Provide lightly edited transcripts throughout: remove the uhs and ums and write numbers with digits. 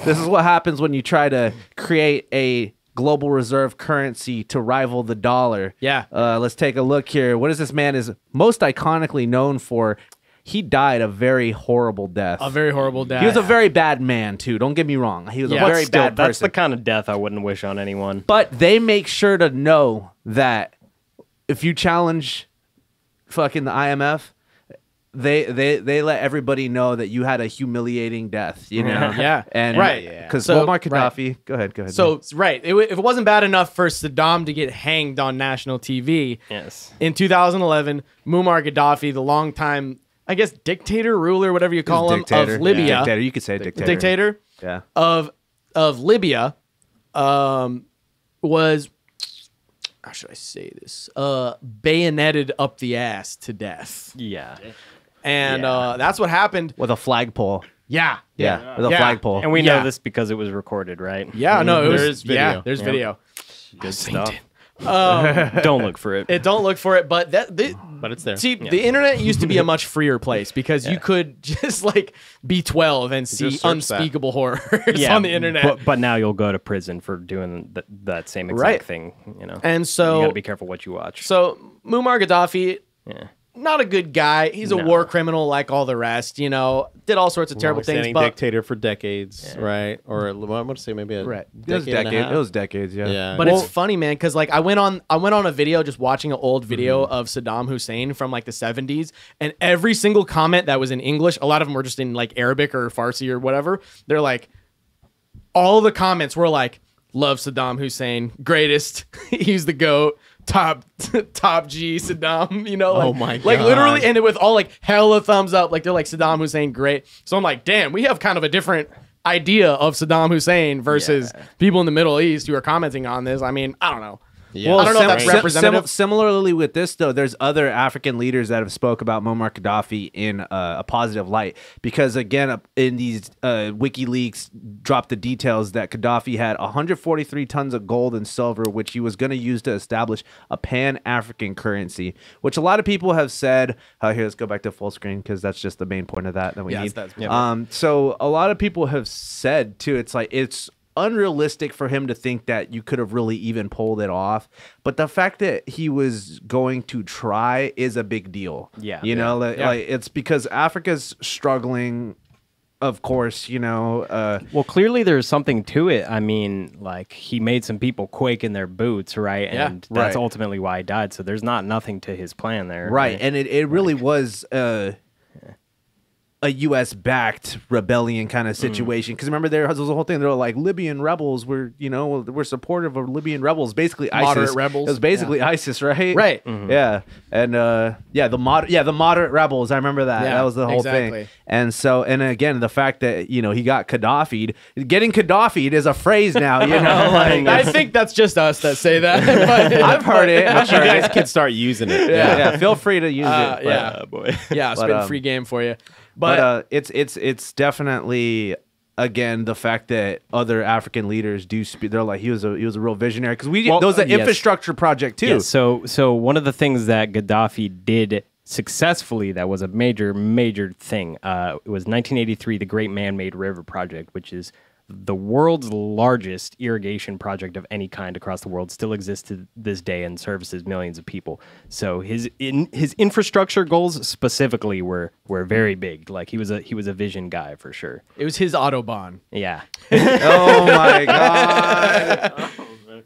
This is what happens when you try to create a global reserve currency to rival the dollar. Yeah. Let's take a look here. What is this man is most iconically known for? He died a very horrible death. A very horrible death. He was a very bad man, too. Don't get me wrong. He was a very bad person. That's the kind of death I wouldn't wish on anyone. But they make sure to know that if you challenge fucking the IMF, they let everybody know that you had a humiliating death, you know? Yeah. And right. Because So, Muammar Gaddafi, go ahead. So, right. If it wasn't bad enough for Saddam to get hanged on national TV, Yes. in 2011, Muammar Gaddafi, the longtime, I guess, dictator, ruler, whatever you call him, of Libya. Yeah. Dictator, you could say dictator. Dictator Yeah. of Libya was, how should I say this? Bayoneted up the ass to death. Yeah. And that's what happened. With a flagpole. Yeah. Yeah. With a flagpole. And we know this because it was recorded, right? Yeah, no, it was There's video. Yeah, there's video. Good stuff. Don't look for it. Don't look for it, but But it's there. See, the internet used to be a much freer place because you could just like be 12 and see just search unspeakable horrors on the internet. But now you'll go to prison for doing that same exact Right. thing, you know. And so you gotta be careful what you watch. So Muammar Gaddafi, Yeah. not a good guy. He's a war criminal like all the rest, you know. Did all sorts of terrible things. Long-standing But dictator for decades, right? Or I want to say maybe a Right. It was decade and a half. decades. It was decades, yeah. Yeah. But it's funny, man, because like I went on a video just watching an old video of Saddam Hussein from like the 70s, and every single comment that was in English, a lot of them were just in like Arabic or Farsi or whatever. They're like, all the comments were like, "Love Saddam Hussein, greatest, he's the GOAT, top G Saddam," you know, like, Oh my like God. literally ended with all like hella thumbs up, like they're like Saddam Hussein great. So I'm like, damn, we have kind of a different idea of Saddam Hussein versus people in the Middle East who are commenting on this. I mean, I don't know. Yeah. I don't know if that's representative. Similarly with this, though, there's other African leaders that have spoke about Muammar Gaddafi in a positive light. Because, again, in these WikiLeaks dropped the details that Gaddafi had 143 tons of gold and silver, which he was going to use to establish a pan-African currency, which a lot of people have said, here, let's go back to full screen because that's just the main point of that we need. So a lot of people have said, too, it's like it's unrealistic for him to think that you could have really even pulled it off, but the fact that he was going to try is a big deal. You know, like it's because Africa's struggling, of course, you know. Well, clearly there's something to it. I mean, like he made some people quake in their boots, right? And that's ultimately why he died. So there's nothing to his plan there, right? And it really was a U.S.-backed rebellion kind of situation. Because remember, there was a whole thing. They were like, Libyan rebels were, you know, we're supportive of Libyan rebels. Basically, ISIS. Moderate rebels. It was basically ISIS, right? Right. Yeah. And the moderate rebels. I remember that. Yeah, That was the whole thing. And so, and again, the fact that, you know, he got Gaddafi'd. Getting Gaddafi'd is a phrase now, you know? Like, I think that's just us that say that. But, I've heard it. But you guys can start using it. Yeah. Feel free to use it. Yeah. boy. Yeah, it's been a free game for you. But it's definitely, again, the fact that other African leaders do speak. They're like, he was a real visionary because there was an infrastructure project too. Yeah, so one of the things that Gaddafi did successfully that was a major thing. It was 1983, the Great Man-Made River Project, which is the world's largest irrigation project of any kind across the world, still exists to this day and services millions of people. So his infrastructure goals specifically were very big. Like he was a vision guy for sure. It was his Autobahn. Yeah. Oh my god.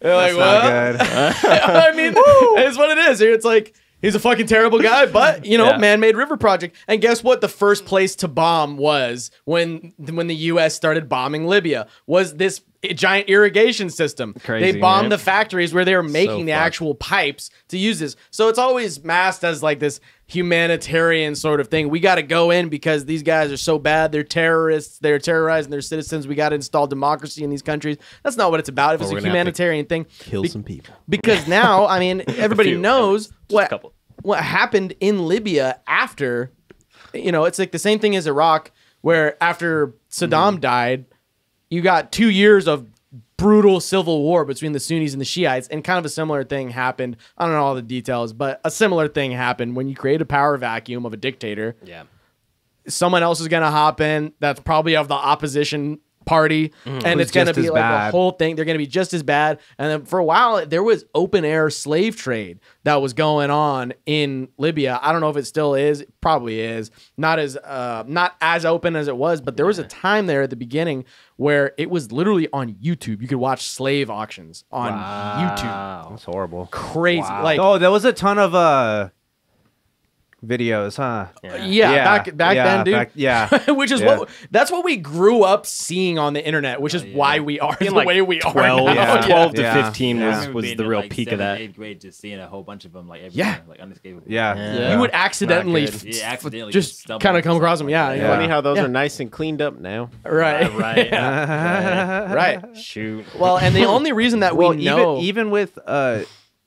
You're like, what? Good. I mean, it's what it is. It's like, he's a fucking terrible guy, but, you know, man-made river project. And guess what? The first place to bomb was when the U.S. started bombing Libya was this giant irrigation system. Crazy, they bombed man. the factories where they were making the actual pipes to use this. So it's always masked as like this humanitarian sort of thing. We got to go in because these guys are so bad. They're terrorists. They're terrorizing their citizens. We got to install democracy in these countries. That's not what it's about. If it's a humanitarian thing, Kill some people. because now, I mean, everybody knows what happened in Libya after, you know, it's like the same thing as Iraq, where after Saddam died, you got 2 years of brutal civil war between the Sunnis and the Shiites, and kind of a similar thing happened. I don't know all the details, but a similar thing happened when you create a power vacuum of a dictator. Yeah. Someone else is going to hop in that's probably of the opposition party, and it's going to be like the whole thing. They're going to be just as bad. And then for a while, there was open air slave trade that was going on in Libya. I don't know if it still is. It probably is. Not as open as it was, but there was a time there at the beginning where it was literally on YouTube. You could watch slave auctions on YouTube. That's horrible. Crazy. Wow. Like, there was a ton of videos, huh? Back then, dude. Which is that's what we grew up seeing on the internet, which is why we are the way we are 12 to 15 was the real peak of that. 8th grade, just seeing a whole bunch of them, like everywhere, like unescapable. You would accidentally just kind of come across them. Funny how those are nice and cleaned up now. Right. Right. Shoot. Well, and the only reason that we know, even with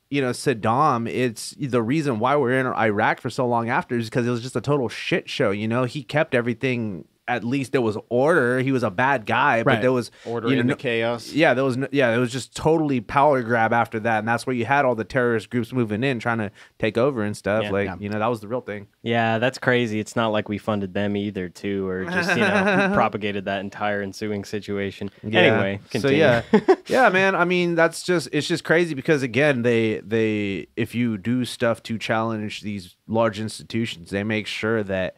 Saddam, it's the reason why we're in Iraq for so long after is because it was just a total shit show. He kept everything. At least there was order. He was a bad guy, but there was order in the chaos. Yeah, it was just totally power grab after that, and that's where you had all the terrorist groups moving in, trying to take over and stuff. That was the real thing. Yeah, that's crazy. It's not like we funded them either, too, or just propagated that entire ensuing situation. Yeah. Anyway, continue. So yeah, man. I mean, it's just crazy because again, they if you do stuff to challenge these large institutions, they make sure that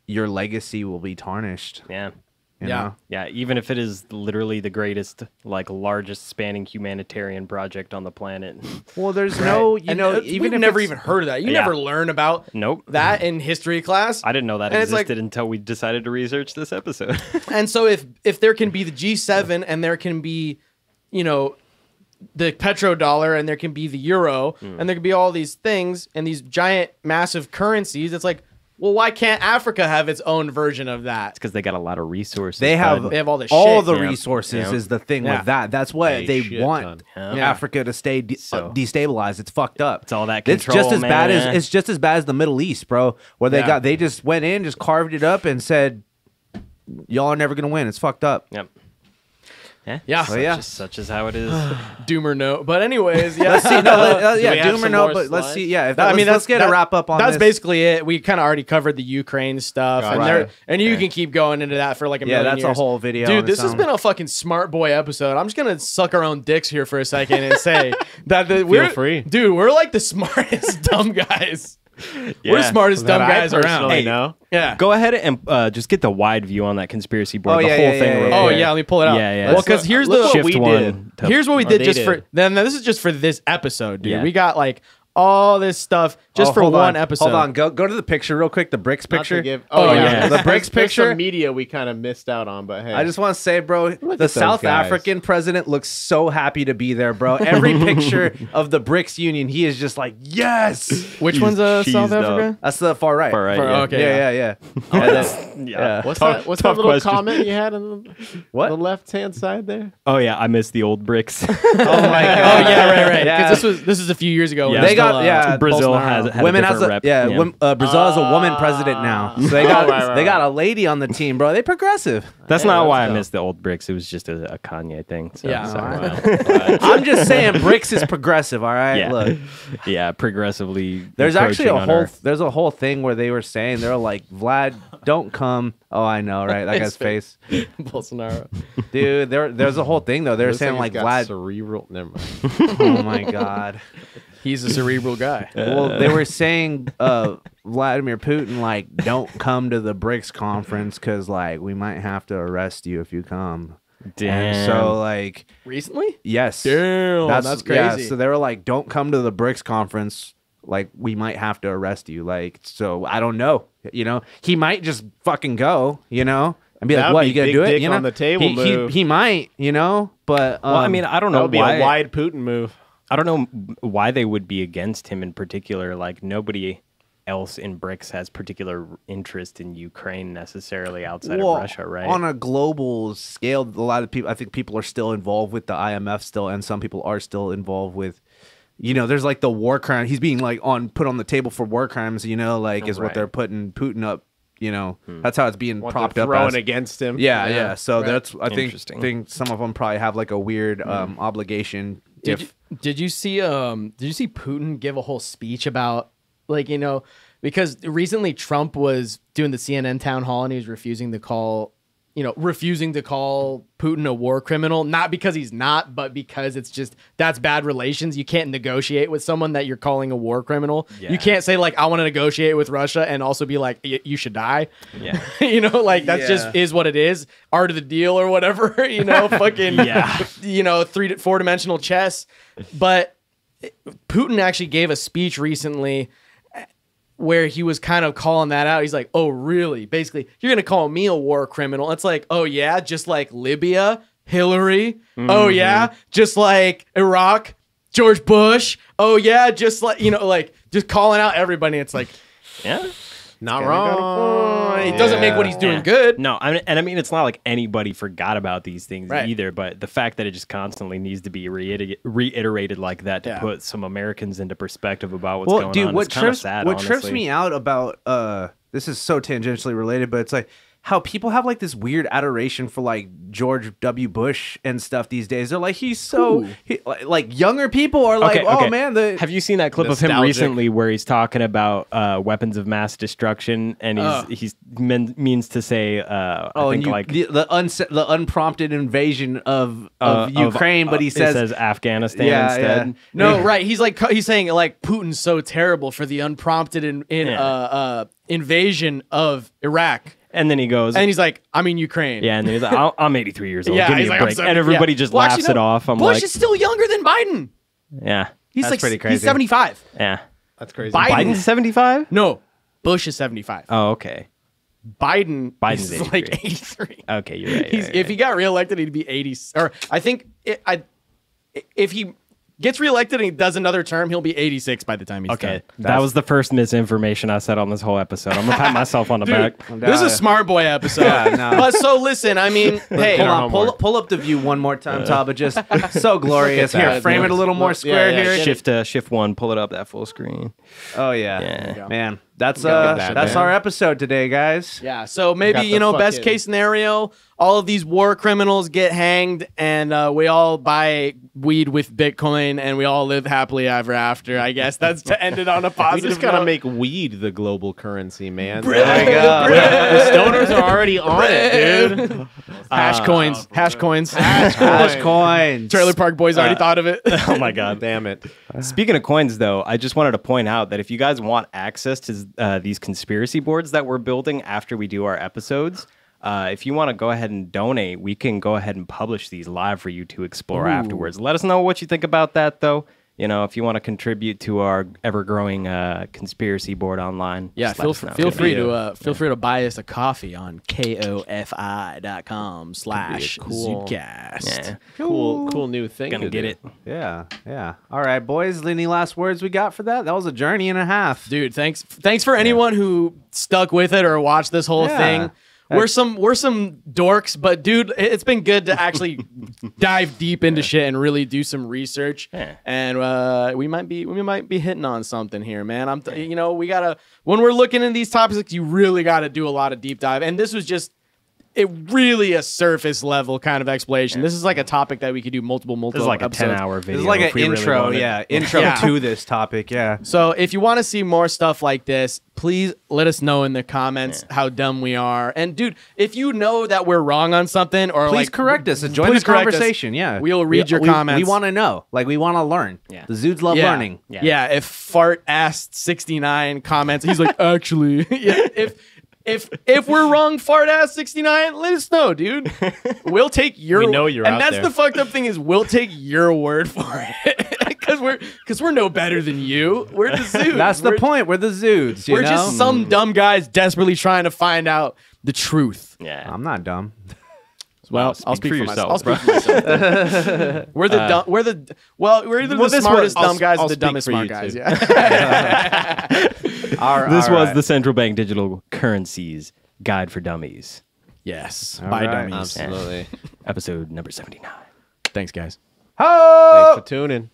your legacy will be tarnished. Yeah. You know? Yeah, even if it is literally the greatest, largest spanning humanitarian project on the planet. Well, there's no, even we've never even heard of that. You never learn about that in history class. I didn't know that existed until we decided to research this episode. And so if there can be the G7 and there can be, the Petro-Dollar and there can be the euro and there can be all these things and these giant, massive currencies, it's like, well, why can't Africa have its own version of that? It's because they got a lot of resources. They have all this all shit. the resources is the thing with that. That's what they want Africa to stay destabilized. It's fucked up. It's all that control, it's just as bad as the Middle East, bro. Where they just went in, just carved it up and said, y'all are never going to win. It's fucked up. Yep. Such is how it is. Doom or no. But anyways, let's see. Doom or no. But let's see. Yeah, let's get a wrap up on this. That's basically it. We kind of already covered the Ukraine stuff, and you can keep going into that for like a million years. Yeah, that's a whole video. Dude, this has been a fucking smart boy episode. I'm just gonna suck our own dicks here for a second and say that feel free, dude. We're like the smartest dumb guys. We're the smartest dumb guys around. Hey, go ahead and just get the wide view on that conspiracy board. The whole thing. Let me pull it up. Yeah. Well, because here's what we did. Here's what we did just for. Then this is just for this episode, dude. We got like all this stuff just for one episode. Hold on, go to the picture real quick. The BRICS picture. The BRICS picture. Some media we kind of missed out on, but hey, I just want to say, bro, the South African president looks so happy to be there, bro. Every picture of the BRICS Union, he is just like, yes. Which one's South Africa? That's the far right. Okay. Yeah. What's that little comment you had on the left-hand side there? Oh yeah, I missed the old BRICS. Oh my god. Right. Because this is a few years ago. Brazil has women a different rep. Brazil has a woman president now. So they got a lady on the team, bro. They progressive. That's not why I missed the old BRICS. It was just a Kanye thing. So, I'm just saying BRICS is progressive. All right, look. Yeah, progressively. There's actually a whole thing where they were saying they were like, Vlad, don't come. Oh, I know, right? That guy's face. Bolsonaro. Dude, there's a whole thing though. They're saying like Vlad. Cerebral. Never mind. Oh my god. He's a cerebral guy. Well, they were saying Vladimir Putin, like, don't come to the BRICS conference because, like, we might have to arrest you if you come. Damn. And so, like... Recently? Yes. Damn, that's crazy. Yeah, so they were like, don't come to the BRICS conference. Like, we might have to arrest you. Like, so, I don't know. He might just fucking go, and be like, what, you gonna do it? On the table move. He might, but... well, I mean, I don't know why. That would be a wide Putin move. I don't know why they would be against him in particular. Like, nobody else in BRICS has particular interest in Ukraine necessarily outside of Russia, right? On a global scale, a lot of people, I think people are still involved with the IMF still, and some people are still involved with, there's like the war crime. He's being like put on the table for war crimes, is what they're putting Putin up. That's how it's being propped up. Thrown against him. Yeah. So that's I think some of them probably have like a weird obligation. Did you see Putin give a whole speech about because recently Trump was doing the CNN town hall and he was refusing to call refusing to call Putin a war criminal, not because he's not, but because it's just that's bad relations. You can't negotiate with someone that you're calling a war criminal. Yeah. You can't say like I want to negotiate with Russia and also be like you should die. Yeah. That's just is what it is. Art of the deal or whatever. Fucking Yeah. 4-dimensional chess. But Putin actually gave a speech recently where he was kind of calling that out. He's like, oh, really? Basically, you're going to call me a war criminal. It's like, oh, yeah, just like Libya, Hillary. Oh, yeah, just like Iraq, George Bush. Oh, yeah, just like, just calling out everybody. It's like, Yeah. Not wrong. It doesn't make what he's doing good. No, I mean, it's not like anybody forgot about these things Right. either, but the fact that it just constantly needs to be reiterated like that to Yeah. put some Americans into perspective about what's going on. What It's kind of trips sad, what trips honestly. me out about this is so tangentially related, but it's like how people have like this weird adoration for like George W. Bush and stuff these days. They're like, he's so like younger people are like, oh man, have you seen that clip of him Nostalgic. recently where he's talking about weapons of mass destruction and means to say I think and like the unprompted invasion of Ukraine, but he it says Afghanistan Yeah, instead. yeah. No, right. He's saying like Putin's so terrible for the unprompted invasion of Iraq. And then he goes, And he's like, I mean, Ukraine. yeah, and then he's like, I'm 83 years old. Yeah, Give me he's a like, I'm break. so- And everybody yeah. just Well, laughs actually, it no. off. I'm Bush like, is still younger than Biden. yeah, He's That's like pretty crazy. He's 75. yeah. That's crazy. Biden's 75? No, Bush is 75. Oh, okay. Biden's Biden's is 83. like 83. Okay, you're right. If he got reelected, he'd be 80. Or I think if he gets reelected and he does another term, he'll be 86 by the time he's okay, done. that was the first misinformation I said on this whole episode. I'm gonna pat myself on the back. This is a smart boy episode. no. But so listen, I mean, hey, Hold on, pull up the view one more time, Taba. Just so glorious. Look at Here, that. frame it a little more square yeah, here. Shift 1, pull it up that full screen. Oh yeah, Yeah. man. That's that, that's man. our episode today, guys. yeah. So maybe Got the best fucking- case scenario, all of these war criminals get hanged, and we all buy weed with Bitcoin, and we all live happily ever after. I guess that's to end it on a We positive. just gotta note. make weed the global currency, man. There you go. The stoners are already on it, dude. hash coins. Hash coins. Hash coins. Trailer Park Boys already thought of it. Oh my god. Damn it. Speaking of coins, though, I just wanted to point out that if you guys want access to these conspiracy boards that we're building after we do our episodes, if you want to go ahead and donate, we can go ahead and publish these live for you to explore afterwards. Let us know what you think about that, though. If you want to contribute to our ever-growing conspiracy board online, Yeah, just let feel us know. free to buy us a coffee on kofi.com/Zudecast. Yeah. Cool new thing. Gonna to get do. it. Yeah. All right, boys. Any last words we got for that? That was a journey and a half. Dude, thanks for anyone who stuck with it or watched this whole Yeah. thing. We're some dorks, but dude, it's been good to actually dive deep into shit and really do some research. Yeah. And we might be hitting on something here, man. We gotta when we're looking at these topics, you really gotta do a lot of deep dive. And this was just really a surface level kind of explanation. This is like a topic that we could do multiple This is like a episodes. 10-hour video. This is like if an we really intro, wanted. intro Yeah. to this topic, yeah. So if you want to see more stuff like this, please let us know in the comments how dumb we are. And dude, if you know that we're wrong on something or Please like correct us and join please the correct us. conversation. Yeah, We'll read your we comments. We want to know, like we want to learn. Yeah. The Zudes love learning. Yeah. If fart ass 69 comments, he's like, actually, yeah, if we're wrong, fart ass 69, let us know, dude. We'll take your. We know you're and out that's there. the fucked up thing is we'll take your word for it because we're no better than you. We're the Zudes. That's the point. We're the Zudes. We're you know? just some dumb guys desperately trying to find out the truth. Yeah. I'm not dumb. Well, Speak I'll speak for for yourself, myself. I'll speak for myself. We're the dumb. We're either the this smartest one- dumb guys or I'll the speak dumbest for smart you, guys. too. Yeah. This was the Central Bank Digital Currencies Guide for Dummies, Yes. All By right. dummies. Absolutely. episode number 79. Thanks, guys. Ho! Thanks for tuning.